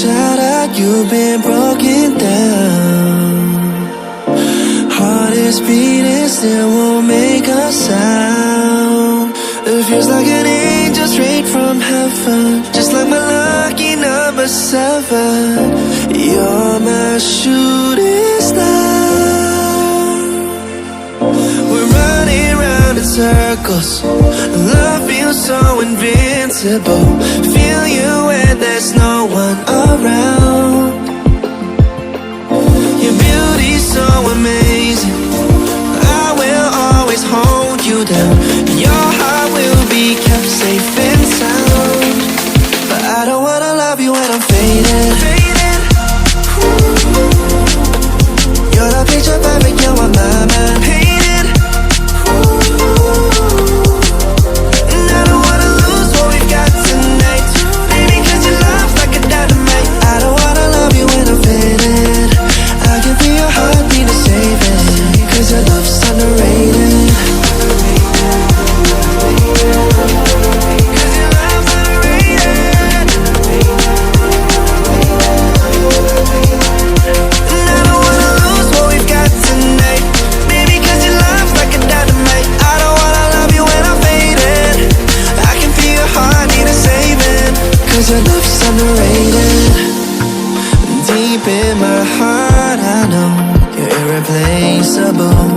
shattered, you've been broken down. Heart is beating, still won't make a sound. It feels like an angel straight from heaven, just like my lucky number 7. You're my shooting star. We're running round in circles, love feels so invincible. Feel you when there's no one around. Your beauty's so amazing, I will always hold you down. Your heart will be kept safe and sound. But I don't wanna love you when I'm faded. You're the picture perfect, you're what my mind painted. And I don't wanna lose what we've got tonight, baby, cause your love's like a dynamite. I don't wanna love you when I'm faded. I can feel your heartbeat to save it, cause your love's underrated. Cause your love's underrated. And I don't wanna lose what we've got tonight, baby, cause your love's like a dynamite. I don't wanna love you when I'm faded. I can feel your heartbeat to save it, cause your love's underrated. Deep in my heart I know you're irreplaceable.